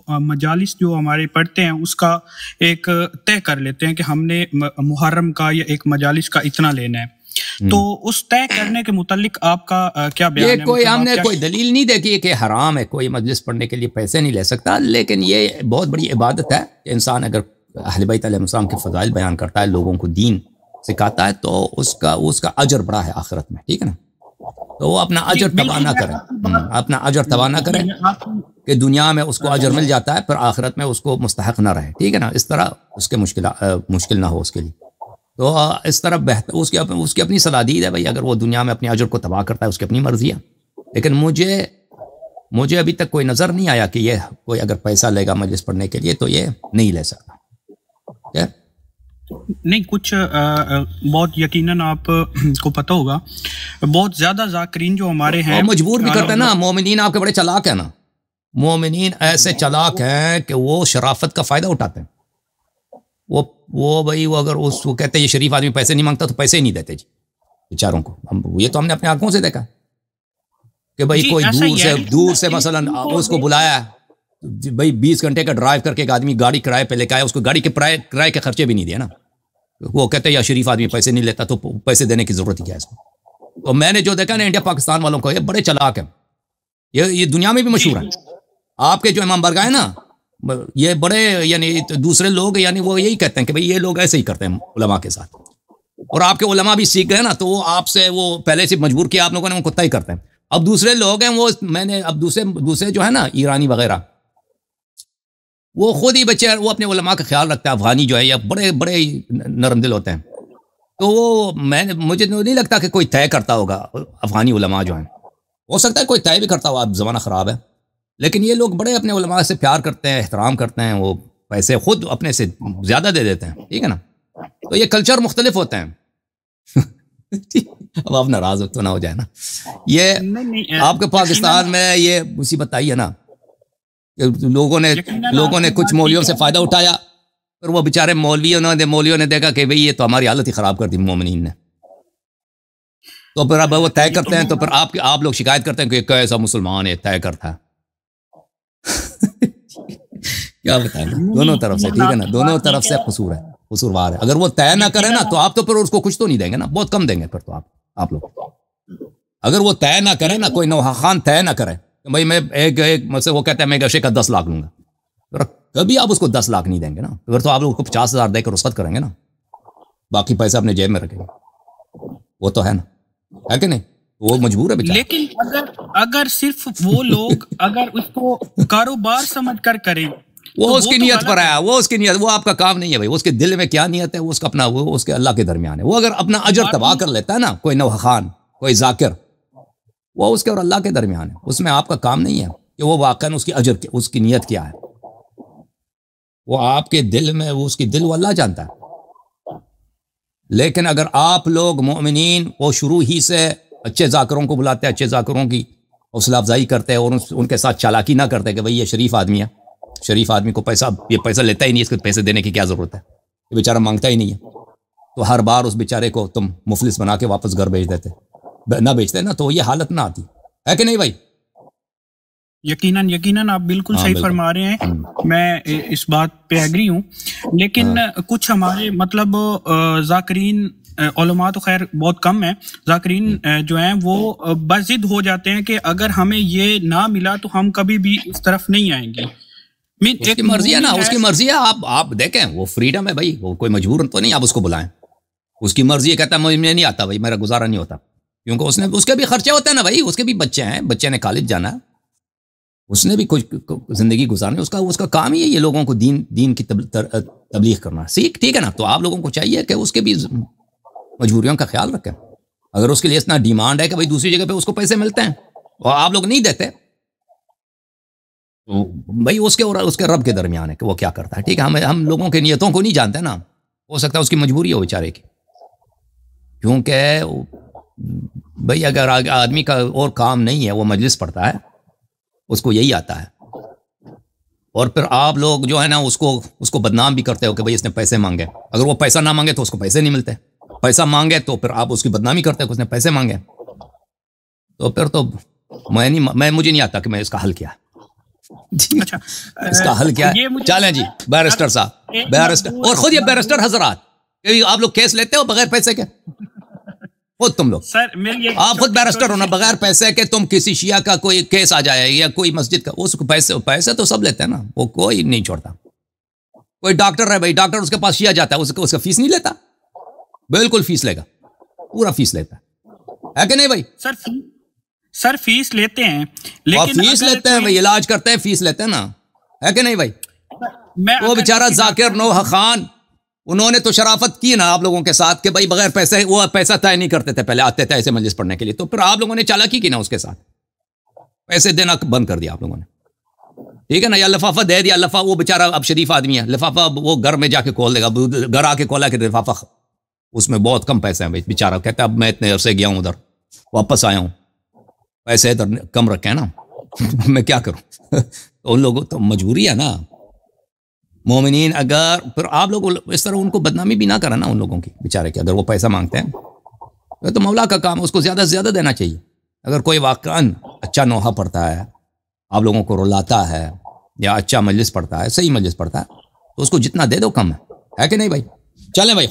مجالس جو ہمارے پڑھتے ہیں اس کا ایک طے کر لیتے ہیں کہ ہم نے محرم کا یا ایک مجالس کا اتنا لینا ہے، تو اس طے کرنے کے متعلق آپ کا کیا بیان ہے؟ کوئی ہم نے کوئی دلیل نہیں دیکھی کہ حرام ہے، کوئی مجلس پڑھنے کے لیے پیسے نہیں لے سکتا، لیکن یہ بہت بڑی عبادت ہے کہ انسان اگر اہل بیت علیہ السلام کے فضائل بیان کرتا ہے، لوگوں کو دین سکھاتا ہے، تو اس کا اجر بڑا ہے آخرت میں، ٹھیک ہے نا؟ تو وہ اپنا اجر تباہ نہ کرے، اپنا اجر تباہ نہ کرے کہ دنیا میں اس کو اجر مل جاتا ہے پھر آخرت میں اس کو مستحق نہ رہے، ٹھیک ہے نا؟ اس طرح اس کے مشکل نہ ہو اس کے لیے، تو اس طرح بہتر اس کی اپنی صلاحیت ہے بھائی، اگر وہ دنیا میں اپنے اجر کو تباہ کرتا ہے اس کی اپنی مرضی ہے، لیکن مجھے ابھی تک کوئی نظر نہیں آیا کہ یہ کوئی اگر پیسہ لے گا مجلس پڑھنے کے لیے تو یہ نہیں لے سکتا۔ نہیں، کچھ بہت یقیناً آپ کو پتہ ہوگا بہت زیادہ ذاکرین جو ہمارے ہیں مجبور بھی کرتے ہیں نا، مومنین آپ کے بڑے چلاک ہیں نا، مومنین ایسے چلاک ہیں کہ وہ شرافت کا فائدہ اٹھاتے ہیں، وہ بھائی وہ اگر اس کو کہتے ہیں یہ شریف آدمی پیسے نہیں مانگتا تو پیسے ہی نہیں دیتے جی بیچاروں کو، یہ تو ہم نے اپنے آنکھوں سے دیکھا کہ بھائی کوئی دور سے مثلا اس کو بلایا بھائی 20 گھنٹے کا ڈرائیو کر کے ایک آدمی گاڑی کرائے پہ لے کے آیا، اس کو گاڑی کے کرائے کے خرچے بھی نہیں دیے نا، وہ کہتے ہیں یا شریف آدمی پیسے نہیں لیتا تو پیسے دینے کی ضرورت ہی کیا ہے اس کو؟ تو میں نے جو دیکھا نا انڈیا پاکستان والوں کو، یہ بڑے چلاک ہیں، یہ دنیا میں بھی مشہور ہیں، آپ کے جو امام برگاہ ہیں نا یہ بڑے یعنی دوسرے لوگ یعنی وہ یہی کہتے ہیں کہ بھئی یہ لوگ ایسے ہی کرتے ہیں علماء کے ساتھ، اور آپ کے علماء بھی سیکھ گئے نا تو وہ آپ سے وہ پہلے سے مجبور کیا آپ لوگوں نے، وہ کتا ہی کرتے ہیں۔ اب دوسرے لوگ ہیں وہ میں نے اب دوسرے جو ہے نا ایرانی وغیرہ وہ خود ہی بچے وہ اپنے علماء کا خیال رکھتا ہے، افغانی جو ہے یا بڑے بڑے نرم دل ہوتے ہیں، تو وہ مجھے نہیں لگتا کہ کوئی طے کرتا ہوگا افغانی علماء جو ہیں، ہو سکتا ہے کوئی طے بھی کرتا ہو، اب زمانہ خراب ہے، لیکن یہ لوگ بڑے اپنے علماء سے پیار کرتے ہیں، احترام کرتے ہیں، وہ پیسے خود اپنے سے زیادہ دے دیتے ہیں، ٹھیک ہے نا؟ تو یہ کلچر مختلف ہوتے ہیں اب آپ ناراض تو نہ ہو جائے نا، یہ آپ کے پاکستان میں یہ مصیبت آئی ہے نا، لوگوں نے کچھ مولویوں سے فائدہ اٹھایا، پھر وہ بیچارے مولویوں نے دیکھا کہ بھئی یہ تو ہماری حالت ہی خراب کر دی مومنین نے، تو پھر اب وہ طے کرتے ہیں، تو پھر آپ لوگ شکایت کرتے ہیں کہ کیسا مسلمان ہے طے کرتا ہے کیا بتائیں دونوں طرف سے، ٹھیک ہے نا؟ دونوں طرف سے قصوروار ہے، اگر وہ طے نہ کرے نا تو آپ تو پھر اس کو کچھ تو نہیں دیں گے نا، بہت کم دیں گے پھر تو آپ لوگ، اگر وہ طے نہ کرے نا، کوئی نوحہ خان طے نہ کرے بھائی میں ایک مجھ سے وہ کہتا ہے میں گشے کا 10 لاکھ لوں گا، کبھی آپ اس کو 10 لاکھ نہیں دیں گے نا، اگر تو آپ لوگ کو 50,000 دے کر رخصت کریں گے نا، باقی پیسہ اپنے جیب میں رکھیں گے، وہ تو ہے نا، ہے کہ نہیں؟ وہ مجبور ہے بیچارہ۔ لیکن اگر صرف وہ لوگ اگر اس کو کاروبار سمجھ کر کریں، وہ اس کی نیت پر آیا، وہ اس کی نیت، وہ آپ کا کام نہیں ہے بھائی، اس کے دل میں کیا نیت ہے وہ اس کا اپنا، وہ اس کے اللہ کے درمیان ہے، وہ اگر اپنا اجر تباہ کر لیتا ہے نا کوئی نوحہ خان کوئی ذاکر، وہ اس کے اور اللہ کے درمیان ہے، اس میں آپ کا کام نہیں ہے کہ وہ واقعاً اس کی اجر اس کی نیت کیا ہے، وہ آپ کے دل میں وہ اس کی دل وہ اللہ جانتا ہے۔ لیکن اگر آپ لوگ مومنین وہ شروع ہی سے اچھے ذاکروں کو بلاتے ہیں، اچھے ذاکروں کی حوصلہ افزائی کرتے ہیں اور ان کے ساتھ چالاکی نہ کرتے کہ بھئی یہ شریف آدمی ہے، شریف آدمی کو یہ پیسہ لیتا ہی نہیں، اس کو پیسے دینے کی کیا ضرورت ہے، یہ بیچارہ مانگتا ہی نہیں ہے، تو ہر بار اس بیچارے کو تم مفلس بنا کے واپس گھر بھیج دیتے، نہ بیچتے نا تو یہ حالت نہ آتی ہے کہ نہیں بھائی؟ یقیناً آپ بالکل صحیح فرما رہے ہیں، میں اس بات پہ ایگری ہوں، لیکن کچھ ہمارے مطلب ذاکرین علماء تو خیر بہت کم ہیں، ذاکرین جو ہیں وہ بضد ہو جاتے ہیں کہ اگر ہمیں یہ نہ ملا تو ہم کبھی بھی اس طرف نہیں آئیں گے۔ اس کی مرضی ہے نا، اس کی مرضی ہے، آپ دیکھیں وہ فریڈم ہے بھائی، وہ کوئی مجبور تو نہیں آپ اس کو بلائیں، اس کی مرضی ہے، کہتا ہے مجھے نہیں آتا بھائی، میرا گزارا نہیں ہوتا، کیونکہ اس کے بھی خرچے ہوتے ہیں نا بھائی، اس کے بھی بچے ہیں، بچے نے کالج جانا ہے، اس نے بھی کچھ زندگی گزارنی، اس کا کام ہی ہے یہ لوگوں کو دین کی تبلیغ کرنا، سیکھ، ٹھیک ہے نا؟ تو آپ لوگوں کو چاہیے کہ اس کے بھی مجبوریوں کا خیال رکھیں، اگر اس کے لیے اتنا ڈیمانڈ ہے کہ بھائی دوسری جگہ پہ اس کو پیسے ملتے ہیں اور آپ لوگ نہیں دیتے، بھائی اس کے رب کے درمیان ہے کہ وہ کیا کرتا ہے، ٹھیک ہے؟ ہم لوگوں کے نیتوں کو نہیں جانتے نا، ہو سکتا ہے اس کی مجبوری ہو بیچارے کی، کیونکہ بھائی اگر آدمی کا اور کام نہیں ہے، وہ مجلس پڑھتا ہے، اس کو یہی آتا ہے، اور پھر آپ لوگ جو ہے نا اس کو بدنام بھی کرتے ہو کہ بھائی اس نے پیسے مانگے، اگر وہ پیسہ نہ مانگے تو اس کو پیسے نہیں ملتے، پیسہ مانگے تو پھر آپ اس کی بدنامی کرتے ہو کہ اس نے پیسے مانگے، تو پھر تو مجھے نہیں آتا کہ میں اس کا حل کیا، اچھا اس کا حل کیا ہے؟ چلیں جی بیرسٹر صاحب، بیرسٹر، اور خود یہ بیرسٹر حضرات آپ لوگ کیس لیتے ہو بغیر پیسے کے، خود تم لوگ سر آپ خود بیرسٹر ہونا بغیر پیسے کے، تم کسی شیعہ کا کوئی کیس آ جائے یا کوئی مسجد کا، اس کو پیسے تو سب لیتے ہیں نا، وہ کوئی نہیں چھوڑتا. کوئی ڈاکٹر ہے بھائی، ڈاکٹر اس کے پاس شیعہ جاتا ہے، اس کا فیس نہیں لیتا، بالکل فیس لے گا، پورا فیس لیتا ہے کہ نہیں بھائی؟ سر فیس لیتے ہیں، لیکن فیس لیتے ہیں بھائی، علاج کرتے ہیں فیس لیتے ہیں نا، ہے کہ نہیں بھائی؟ وہ بیچارہ ذاکر نوح خان، انہوں نے تو شرافت کی نا آپ لوگوں کے ساتھ کہ بھائی بغیر پیسے، وہ پیسہ طے نہیں کرتے تھے، پہلے آتے تھے ایسے مجلس پڑھنے کے لیے، تو پھر آپ لوگوں نے چالاکی کی نا اس کے ساتھ، پیسے دینا بند کر دیا آپ لوگوں نے، ٹھیک ہے نا؟ یا لفافہ دے دیا، لفافہ وہ بیچارہ اب شریف آدمی ہے، لفافہ وہ گھر میں جا کے کھول دے گا، گھر آ کے کھولا کہ لفافہ اس میں بہت کم پیسے ہیں، بیچارہ کہتا ہے اب میں اتنے عرصے گیا ہوں ادھر، واپس آیا ہوں، پیسے ادھر کم رکھے ہیں نا، میں کیا کروں؟ تو ان لوگوں تو مجبوری ہے نا مومنین. اگر پھر آپ لوگ اس طرح ان کو بدنامی بھی نہ کریں نا ان لوگوں کی بیچارے کے، اگر وہ پیسہ مانگتے ہیں تو مولا کا کام، اس کو زیادہ سے زیادہ دینا چاہیے. اگر کوئی واقعاً اچھا نوحہ پڑھتا ہے، آپ لوگوں کو رلاتا ہے، یا اچھا مجلس پڑھتا ہے، صحیح مجلس پڑھتا ہے، تو اس کو جتنا دے دو کم ہے کہ نہیں بھائی؟ چلیں بھائی.